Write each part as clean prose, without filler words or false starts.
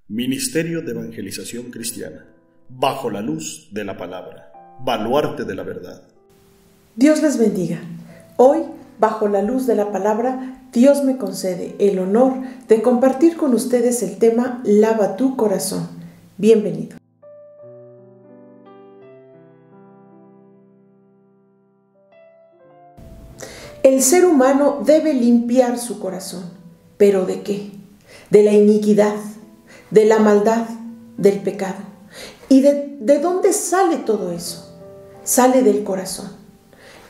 Ministerio de Evangelización Cristiana, bajo la luz de la palabra, baluarte de la verdad. Dios les bendiga. Hoy, bajo la luz de la palabra, Dios me concede el honor de compartir con ustedes el tema Lava tu corazón. Bienvenido. El ser humano debe limpiar su corazón. ¿Pero de qué? De la iniquidad, de la maldad, del pecado. ¿Y de dónde sale todo eso? Sale del corazón.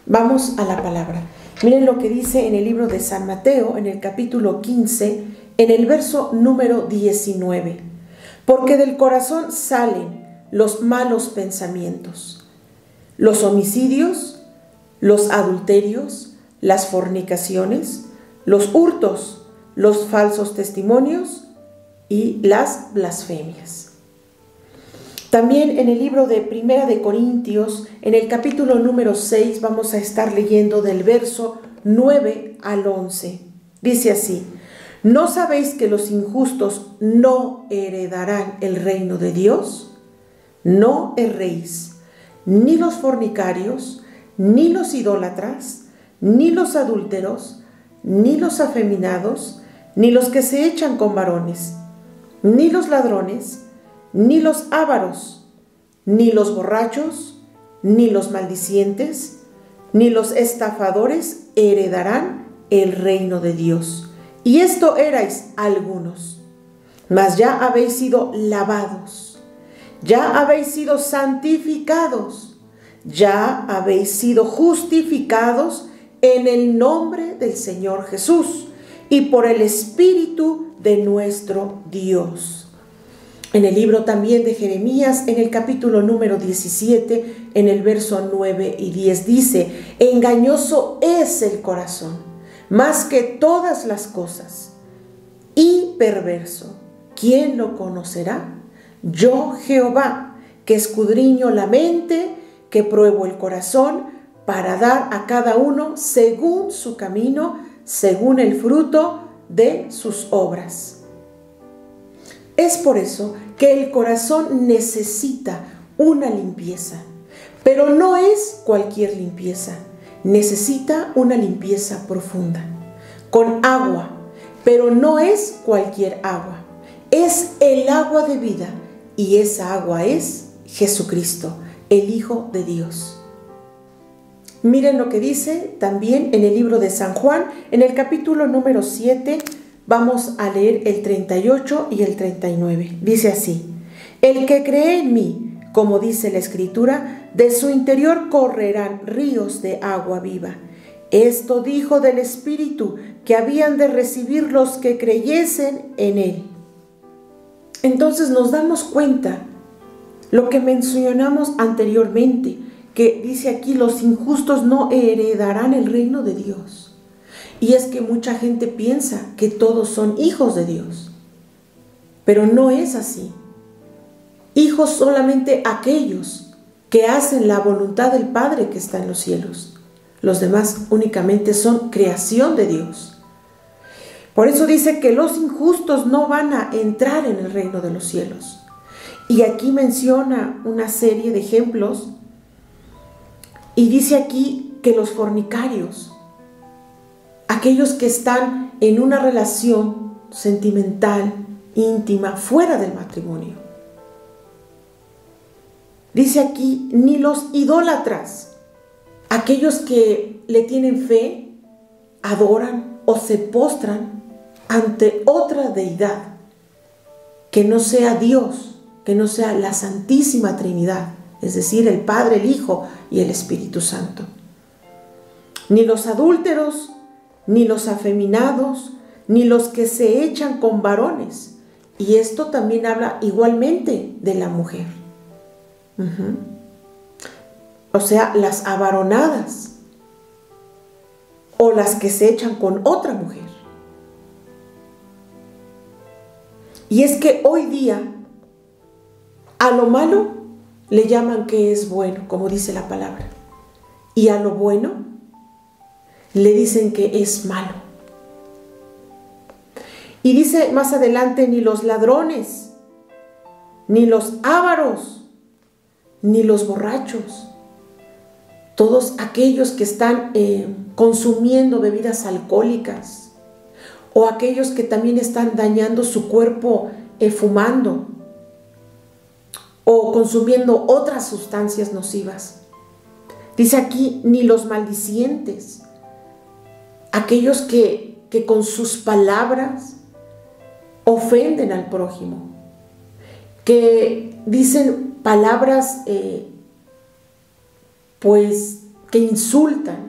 Vamos a la palabra. Miren lo que dice en el libro de San Mateo, en el capítulo 15, en el verso número 19. Porque del corazón salen los malos pensamientos, los homicidios, los adulterios, las fornicaciones, los hurtos, los falsos testimonios y las blasfemias. También en el libro de Primera de Corintios, en el capítulo número 6, vamos a estar leyendo del verso 9 al 11. Dice así: ¿No sabéis que los injustos no heredarán el reino de Dios? No erréis, ni los fornicarios, ni los idólatras, ni los adúlteros, ni los afeminados, ni los que se echan con varones, ni los ladrones, ni los ávaros, ni los borrachos, ni los maldicientes, ni los estafadores heredarán el reino de Dios. Y esto erais algunos, mas ya habéis sido lavados, ya habéis sido santificados, ya habéis sido justificados en el nombre del Señor Jesús y por el Espíritu de nuestro Dios. En el libro también de Jeremías, en el capítulo número 17, en el verso 9 y 10 dice: engañoso es el corazón, más que todas las cosas, y perverso. ¿Quién lo conocerá? Yo, Jehová, que escudriño la mente, que pruebo el corazón, para dar a cada uno según su camino, según el fruto de sus obras. Es por eso que el corazón necesita una limpieza, pero no es cualquier limpieza, necesita una limpieza profunda, con agua, pero no es cualquier agua, es el agua de vida, y esa agua es Jesucristo, el Hijo de Dios. Miren lo que dice también en el libro de San Juan, en el capítulo número 7, vamos a leer el 38 y el 39. Dice así: el que cree en mí, como dice la Escritura, de su interior correrán ríos de agua viva. Esto dijo del Espíritu que habían de recibir los que creyesen en él. Entonces nos damos cuenta lo que mencionamos anteriormente, que dice aquí: los injustos no heredarán el reino de Dios. Y es que mucha gente piensa que todos son hijos de Dios, pero no es así. Hijos solamente aquellos que hacen la voluntad del Padre que está en los cielos. Los demás únicamente son creación de Dios. Por eso dice que los injustos no van a entrar en el reino de los cielos. Y aquí menciona una serie de ejemplos. Y dice aquí que los fornicarios, aquellos que están en una relación sentimental, íntima, fuera del matrimonio. Dice aquí, ni los idólatras, aquellos que le tienen fe, adoran o se postran ante otra deidad, que no sea Dios, que no sea la Santísima Trinidad, es decir, el Padre, el Hijo y el Espíritu Santo. Ni los adúlteros, ni los afeminados, ni los que se echan con varones. Y esto también habla igualmente de la mujer. O sea, las avaronadas o las que se echan con otra mujer. Y es que hoy día a lo malo le llaman que es bueno, como dice la palabra. Y a lo bueno le dicen que es malo. Y dice más adelante, ni los ladrones, ni los ávaros, ni los borrachos. Todos aquellos que están consumiendo bebidas alcohólicas, o aquellos que también están dañando su cuerpo fumando o consumiendo otras sustancias nocivas. Dice aquí, ni los maldicientes, aquellos que con sus palabras ofenden al prójimo, que dicen palabras pues que insultan.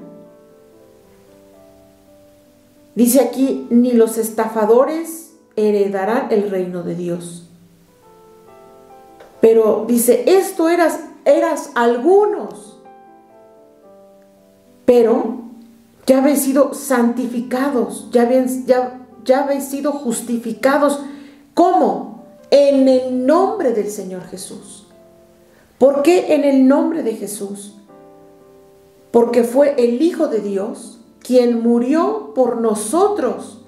Dice aquí, ni los estafadores heredarán el reino de Dios. Pero dice, esto eras algunos, pero ya habéis sido santificados, ya habéis sido justificados. ¿Cómo? En el nombre del Señor Jesús. ¿Por qué en el nombre de Jesús? Porque fue el Hijo de Dios quien murió por nosotros,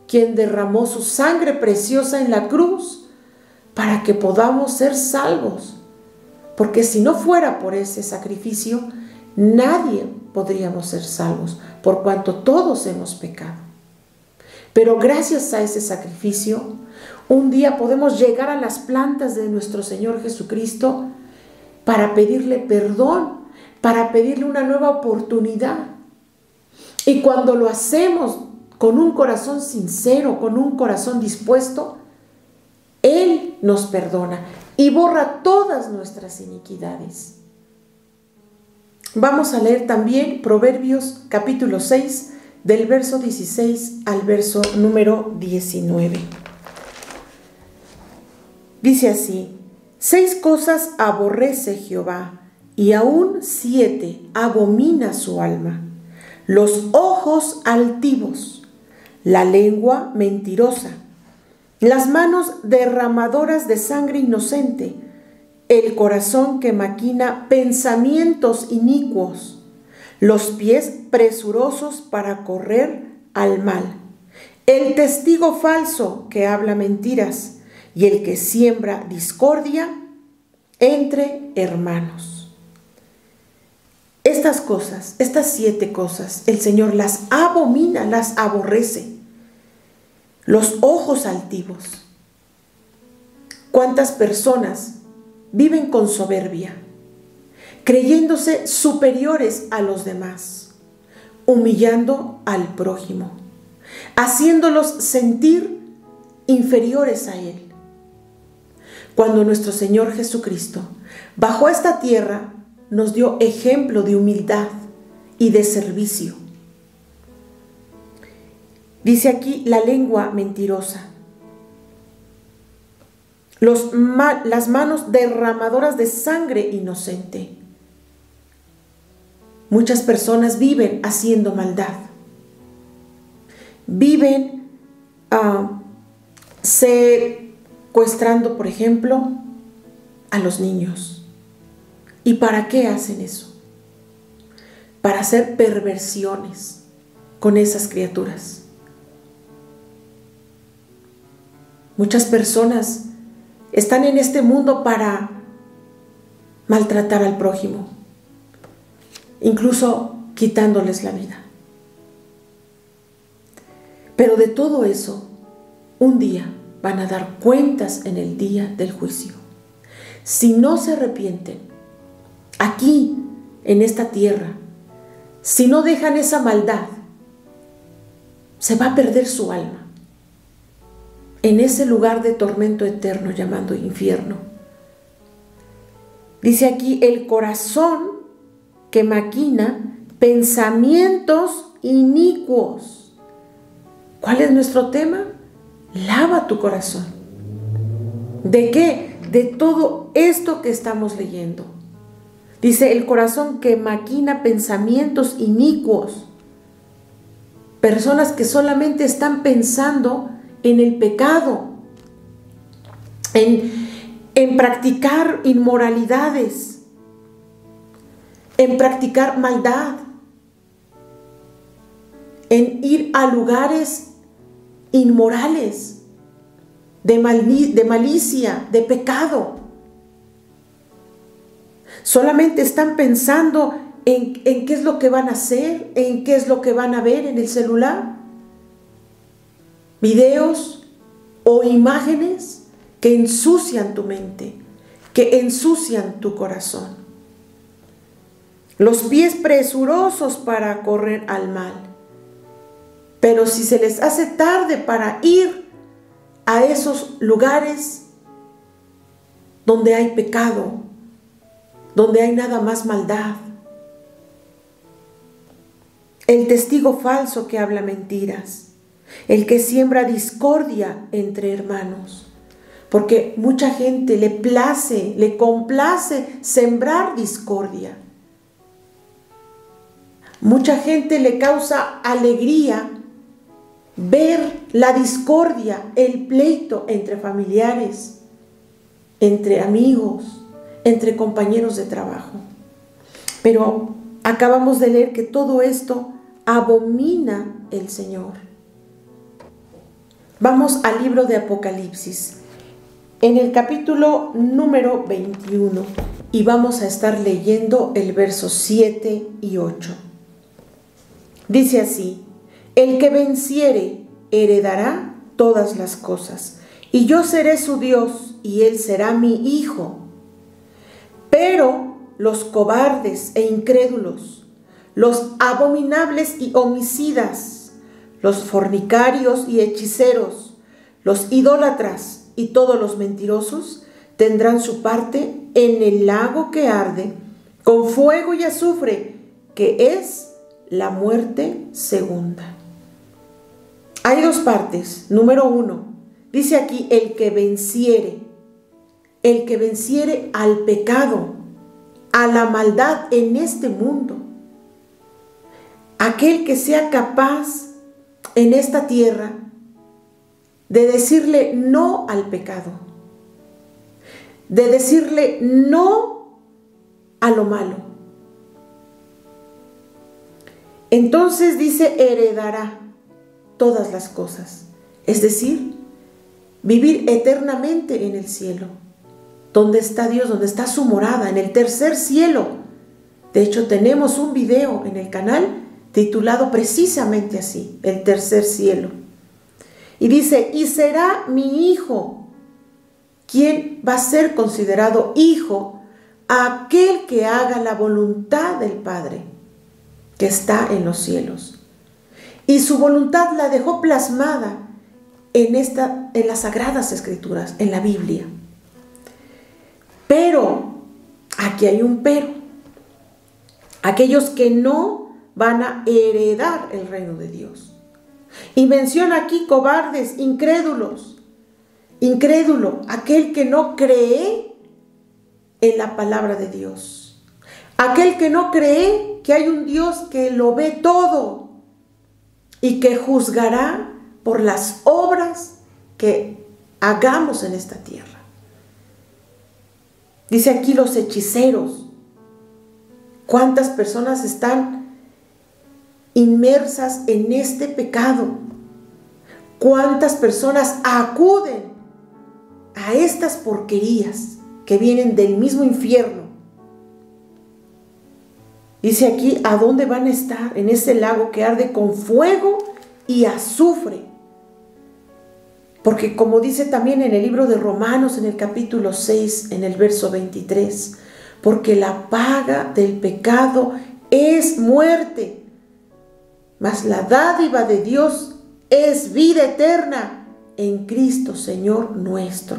quien derramó su sangre preciosa en la cruz para que podamos ser salvos. Porque si no fuera por ese sacrificio, nadie podríamos ser salvos, por cuanto todos hemos pecado. Pero gracias a ese sacrificio, un día podemos llegar a las plantas de nuestro Señor Jesucristo para pedirle perdón, para pedirle una nueva oportunidad. Y cuando lo hacemos con un corazón sincero, con un corazón dispuesto, Él nos perdona y borra todas nuestras iniquidades. Vamos a leer también Proverbios capítulo 6, del verso 16 al verso número 19. Dice así: 6 cosas aborrece Jehová, y aún 7 abomina su alma: los ojos altivos, la lengua mentirosa, las manos derramadoras de sangre inocente, el corazón que maquina pensamientos inicuos, los pies presurosos para correr al mal, el testigo falso que habla mentiras y el que siembra discordia entre hermanos. Estas cosas, estas 7 cosas, el Señor las abomina, las aborrece. Los ojos altivos. ¿Cuántas personas viven con soberbia, creyéndose superiores a los demás, humillando al prójimo, haciéndolos sentir inferiores a Él? Cuando nuestro Señor Jesucristo bajó a esta tierra, nos dio ejemplo de humildad y de servicio. Dice aquí la lengua mentirosa, las manos derramadoras de sangre inocente. Muchas personas viven haciendo maldad, viven secuestrando, por ejemplo, a los niños. ¿Y para qué hacen eso? Para hacer perversiones con esas criaturas. Muchas personas están en este mundo para maltratar al prójimo, incluso quitándoles la vida. Pero de todo eso, un día van a dar cuentas en el día del juicio. Si no se arrepienten, aquí, en esta tierra, si no dejan esa maldad, se va a perder su alma en ese lugar de tormento eterno llamado infierno. Dice aquí, el corazón que maquina pensamientos inicuos. ¿Cuál es nuestro tema? Lava tu corazón. ¿De qué? De todo esto que estamos leyendo. Dice, el corazón que maquina pensamientos inicuos. Personas que solamente están pensando en el pecado, en practicar inmoralidades, en practicar maldad, en ir a lugares inmorales. de malicia, de pecado. Solamente están pensando en qué es lo que van a hacer, en qué es lo que van a ver en el celular. Videos o imágenes que ensucian tu mente, que ensucian tu corazón. Los pies presurosos para correr al mal. Pero si se les hace tarde para ir a esos lugares donde hay pecado, donde hay nada más maldad, el testigo falso que habla mentiras, el que siembra discordia entre hermanos, porque mucha gente le place, le complace sembrar discordia. Mucha gente le causa alegría ver la discordia, el pleito entre familiares, entre amigos, entre compañeros de trabajo. Pero acabamos de leer que todo esto abomina el Señor. Vamos al libro de Apocalipsis, en el capítulo número 21, y vamos a estar leyendo el verso 7 y 8. Dice así: el que venciere heredará todas las cosas, y yo seré su Dios, y él será mi hijo. Pero los cobardes e incrédulos, los abominables y homicidas, los fornicarios y hechiceros, los idólatras y todos los mentirosos tendrán su parte en el lago que arde con fuego y azufre, que es la muerte segunda. Hay dos partes. Número 1, dice aquí el que venciere al pecado, a la maldad en este mundo. Aquel que sea capaz en esta tierra de decirle no al pecado, de decirle no a lo malo. Entonces dice, heredará todas las cosas, es decir, vivir eternamente en el cielo, donde está Dios, donde está su morada, en el tercer cielo. De hecho, tenemos un video en el canal titulado precisamente así, el tercer cielo. Y dice, y será mi hijo. ¿Quién va a ser considerado hijo? Aquel que haga la voluntad del Padre, que está en los cielos. Y su voluntad la dejó plasmada en las Sagradas Escrituras, en la Biblia. Pero, aquí hay un pero. Aquellos que no van a heredar el reino de Dios. Y menciona aquí cobardes, incrédulos. Incrédulo, aquel que no cree en la palabra de Dios. Aquel que no cree que hay un Dios que lo ve todo y que juzgará por las obras que hagamos en esta tierra. Dice aquí los hechiceros. ¿Cuántas personas están inmersas en este pecado? ¿Cuántas personas acuden a estas porquerías que vienen del mismo infierno? Dice aquí, ¿a dónde van a estar? En ese lago que arde con fuego y azufre. Porque como dice también en el libro de Romanos, en el capítulo 6, en el verso 23, porque la paga del pecado es muerte, mas la dádiva de Dios es vida eterna en Cristo Señor nuestro.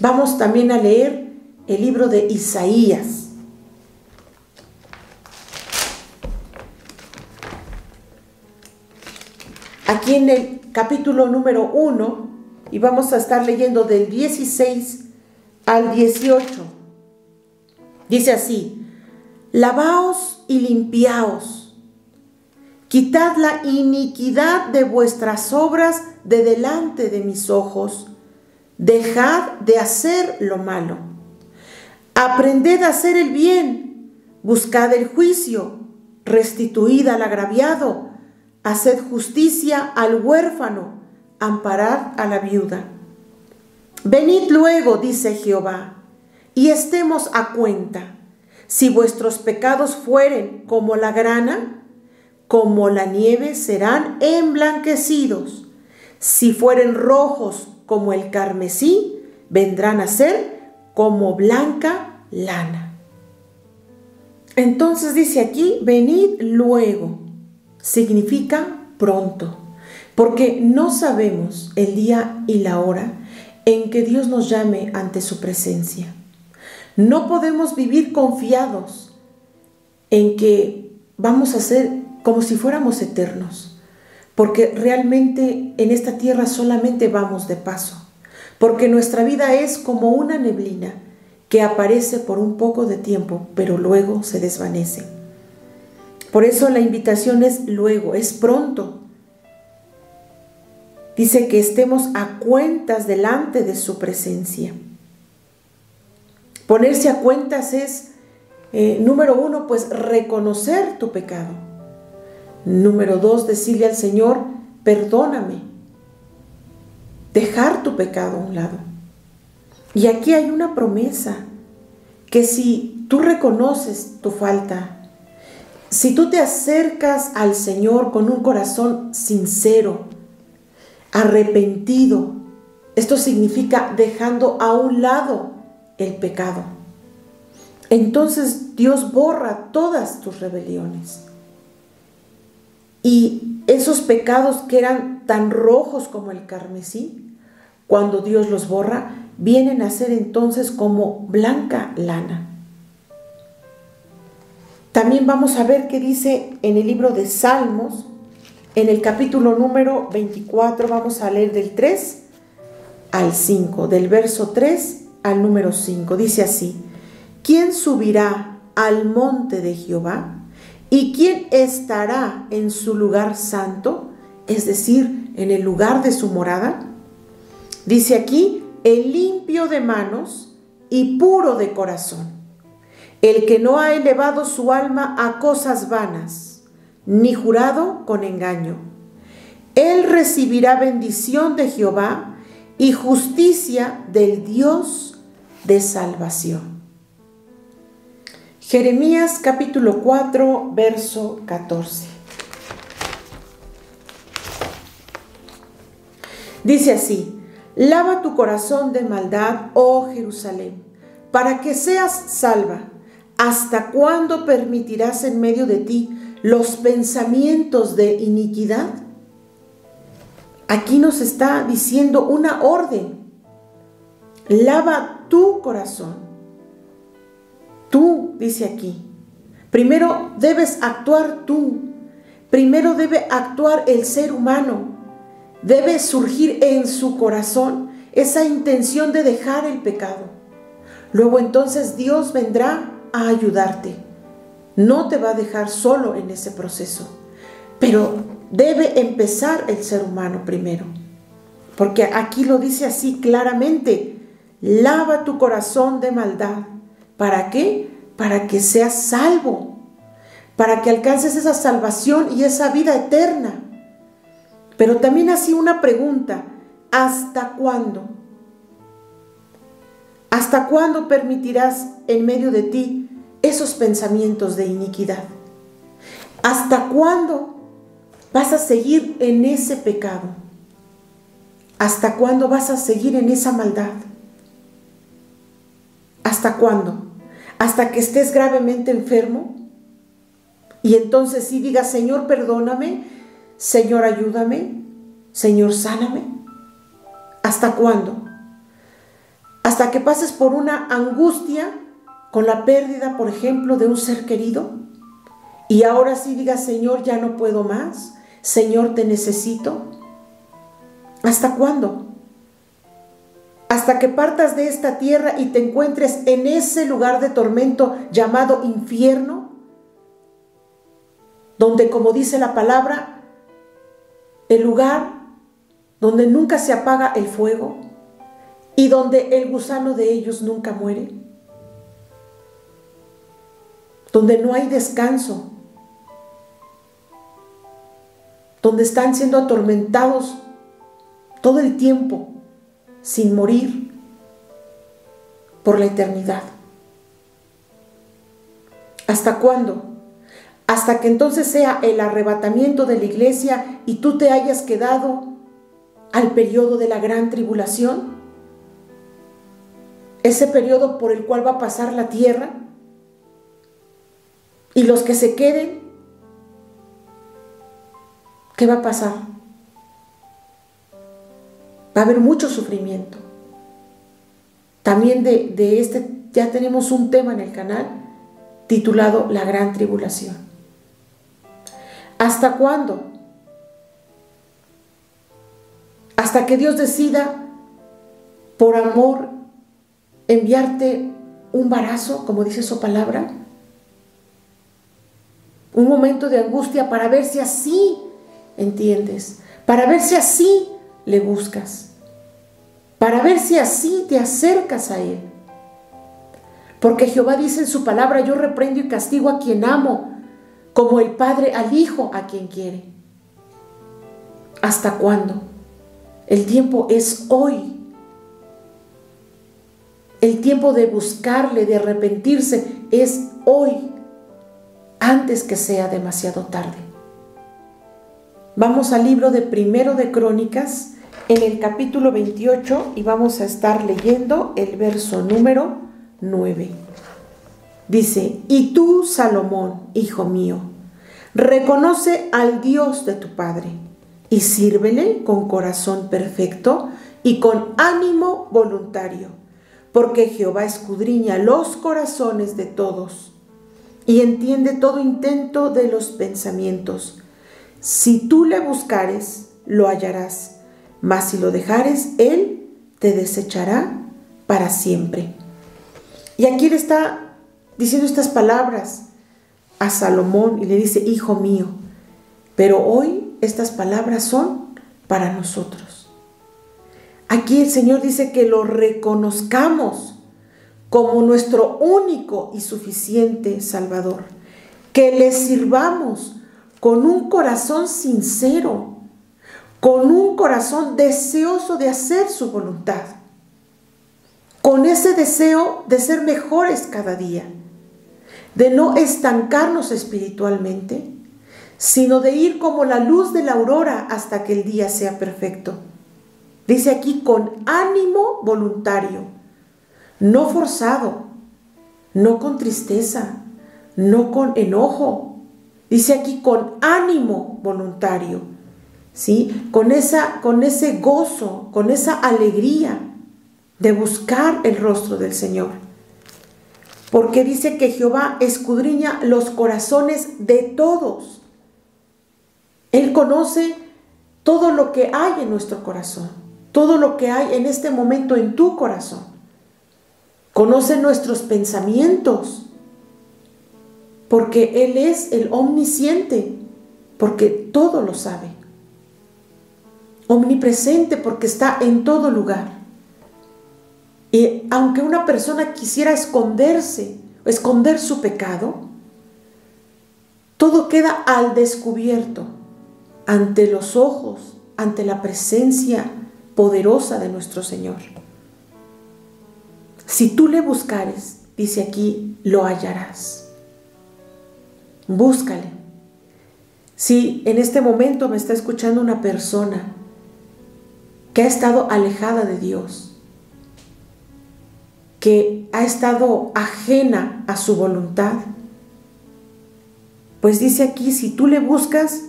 Vamos también a leer el libro de Isaías. Aquí en el capítulo número 1, y vamos a estar leyendo del 16 al 18. Dice así: lavaos y limpiaos, quitad la iniquidad de vuestras obras de delante de mis ojos, dejad de hacer lo malo, aprended a hacer el bien, buscad el juicio, restituid al agraviado, haced justicia al huérfano, amparad a la viuda. Venid luego, dice Jehová, y estemos a cuenta. Si vuestros pecados fueren como la grana, como la nieve serán emblanquecidos. Si fueren rojos como el carmesí, vendrán a ser como blanca lana. Entonces dice aquí, venid luego. Significa pronto, porque no sabemos el día y la hora en que Dios nos llame ante su presencia. No podemos vivir confiados en que vamos a ser como si fuéramos eternos, porque realmente en esta tierra solamente vamos de paso, porque nuestra vida es como una neblina que aparece por un poco de tiempo, pero luego se desvanece. Por eso la invitación es luego, es pronto. Dice que estemos a cuentas delante de su presencia. Ponerse a cuentas es, número 1, pues reconocer tu pecado. Número 2, decirle al Señor, perdóname. Dejar tu pecado a un lado. Y aquí hay una promesa, que si tú reconoces tu falta, si tú te acercas al Señor con un corazón sincero, arrepentido, esto significa dejando a un lado el pecado, entonces Dios borra todas tus rebeliones. Y esos pecados que eran tan rojos como el carmesí, cuando Dios los borra, vienen a ser entonces como blanca lana. También vamos a ver qué dice en el libro de Salmos, en el capítulo número 24, vamos a leer del 3 al 5, del verso 3 al número 5. Dice así: ¿Quién subirá al monte de Jehová? ¿Y quién estará en su lugar santo? Es decir, en el lugar de su morada. Dice aquí, el limpio de manos y puro de corazón, el que no ha elevado su alma a cosas vanas, ni jurado con engaño. Él recibirá bendición de Jehová y justicia del Dios de salvación. Jeremías capítulo 4, verso 14. Dice así: lava tu corazón de maldad, oh Jerusalén, para que seas salva. ¿Hasta cuándo permitirás en medio de ti los pensamientos de iniquidad? Aquí nos está diciendo una orden. Lava tu corazón. Tú, dice aquí. Primero debes actuar tú. Primero debe actuar el ser humano. Debe surgir en su corazón esa intención de dejar el pecado. Luego entonces Dios vendrá a ayudarte. No te va a dejar solo en ese proceso, pero debe empezar el ser humano primero, porque aquí lo dice así claramente: lava tu corazón de maldad. ¿Para qué? Para que seas salvo, para que alcances esa salvación y esa vida eterna. Pero también así una pregunta: ¿hasta cuándo? ¿Hasta cuándo permitirás en medio de ti esos pensamientos de iniquidad? ¿Hasta cuándo vas a seguir en ese pecado? ¿Hasta cuándo vas a seguir en esa maldad? ¿Hasta cuándo? ¿Hasta que estés gravemente enfermo? Y entonces sí digas: Señor, perdóname, Señor, ayúdame, Señor, sáname. ¿Hasta cuándo? ¿Hasta que pases por una angustia con la pérdida, por ejemplo, de un ser querido? Y ahora sí digas: Señor, ya no puedo más, Señor, te necesito. ¿Hasta cuándo? Hasta que partas de esta tierra y te encuentres en ese lugar de tormento llamado infierno, donde, como dice la palabra, el lugar donde nunca se apaga el fuego y donde el gusano de ellos nunca muere, donde no hay descanso, donde están siendo atormentados todo el tiempo sin morir, por la eternidad. ¿Hasta cuándo? Hasta que entonces sea el arrebatamiento de la iglesia y tú te hayas quedado al periodo de la gran tribulación. Ese periodo por el cual va a pasar la tierra. Y los que se queden, ¿qué va a pasar? Va a haber mucho sufrimiento. También de este ya tenemos un tema en el canal titulado La Gran Tribulación. ¿Hasta cuándo? Hasta que Dios decida, por amor, enviarte un embarazo, como dice su palabra, un momento de angustia para ver si así entiendes, para ver si así le buscas, para ver si así te acercas a Él. Porque Jehová dice en su palabra: yo reprendo y castigo a quien amo, como el Padre al Hijo a quien quiere. ¿Hasta cuándo? El tiempo es hoy. El tiempo de buscarle, de arrepentirse, es hoy, antes que sea demasiado tarde. Vamos al libro de Primero de Crónicas, en el capítulo 28, y vamos a estar leyendo el verso número 9. Dice: y tú, Salomón, hijo mío, reconoce al Dios de tu padre y sírvele con corazón perfecto y con ánimo voluntario, porque Jehová escudriña los corazones de todos y entiende todo intento de los pensamientos. Si tú le buscares, lo hallarás, mas si lo dejares, él te desechará para siempre. Y aquí le está diciendo estas palabras a Salomón y le dice: hijo mío. Pero hoy estas palabras son para nosotros. Aquí el Señor dice que lo reconozcamos como nuestro único y suficiente Salvador, que le sirvamos con un corazón sincero, con un corazón deseoso de hacer su voluntad, con ese deseo de ser mejores cada día, de no estancarnos espiritualmente, sino de ir como la luz de la aurora hasta que el día sea perfecto. Dice aquí: con ánimo voluntario, no forzado, no con tristeza, no con enojo. Dice aquí: con ánimo voluntario, ¿sí? Con ese gozo, con esa alegría de buscar el rostro del Señor. Porque dice que Jehová escudriña los corazones de todos. Él conoce todo lo que hay en nuestro corazón, todo lo que hay en este momento en tu corazón. Conoce nuestros pensamientos, porque Él es el omnisciente, porque todo lo sabe. Omnipresente, porque está en todo lugar. Y aunque una persona quisiera esconderse, esconder su pecado, todo queda al descubierto, ante los ojos, ante la presencia poderosa de nuestro Señor. Si tú le buscares, dice aquí, lo hallarás. Búscale. Si en este momento me está escuchando una persona que ha estado alejada de Dios, que ha estado ajena a su voluntad, pues dice aquí: si tú le buscas,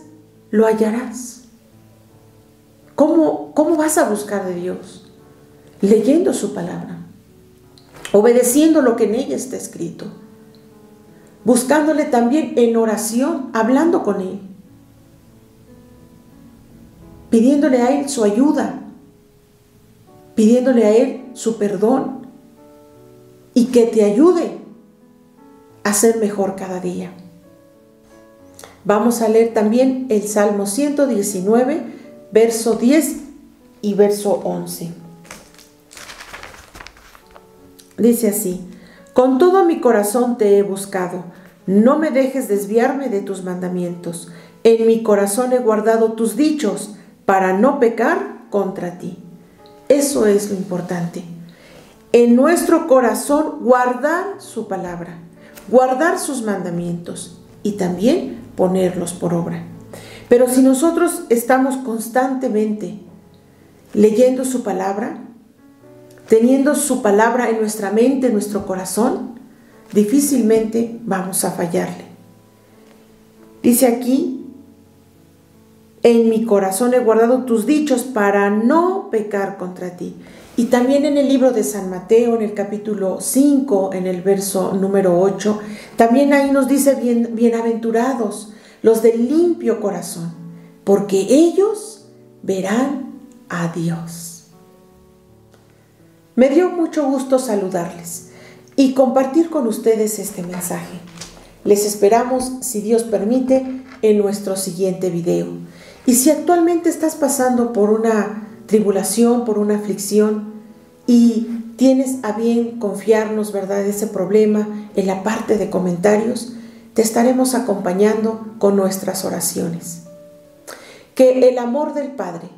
lo hallarás. ¿Cómo vas a buscar de Dios? Leyendo su palabra, obedeciendo lo que en ella está escrito, buscándole también en oración, hablando con Él, pidiéndole a Él su ayuda, pidiéndole a Él su perdón y que te ayude a ser mejor cada día. Vamos a leer también el Salmo 119, verso 10 y verso 11. Dice así: con todo mi corazón te he buscado, no me dejes desviarme de tus mandamientos. En mi corazón he guardado tus dichos, para no pecar contra ti. Eso es lo importante. en nuestro corazón guardar su palabra, guardar sus mandamientos y también ponerlos por obra. Pero si nosotros estamos constantemente leyendo su palabra, teniendo su palabra en nuestra mente, en nuestro corazón, difícilmente vamos a fallarle. Dice aquí, en mi corazón he guardado tus dichos para no pecar contra ti. Y también en el libro de San Mateo, en el capítulo 5, en el verso número 8, también ahí nos dice, bienaventurados los de limpio corazón, porque ellos verán a Dios. Me dio mucho gusto saludarles y compartir con ustedes este mensaje. Les esperamos, si Dios permite, en nuestro siguiente video. Y si actualmente estás pasando por una tribulación, por una aflicción, y tienes a bien confiarnos, ¿verdad?, ese problema en la parte de comentarios, te estaremos acompañando con nuestras oraciones. Que el amor del Padre,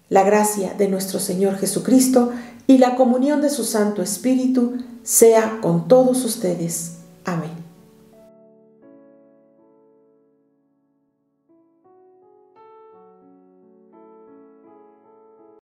la gracia de nuestro Señor Jesucristo y la comunión de su Santo Espíritu sea con todos ustedes.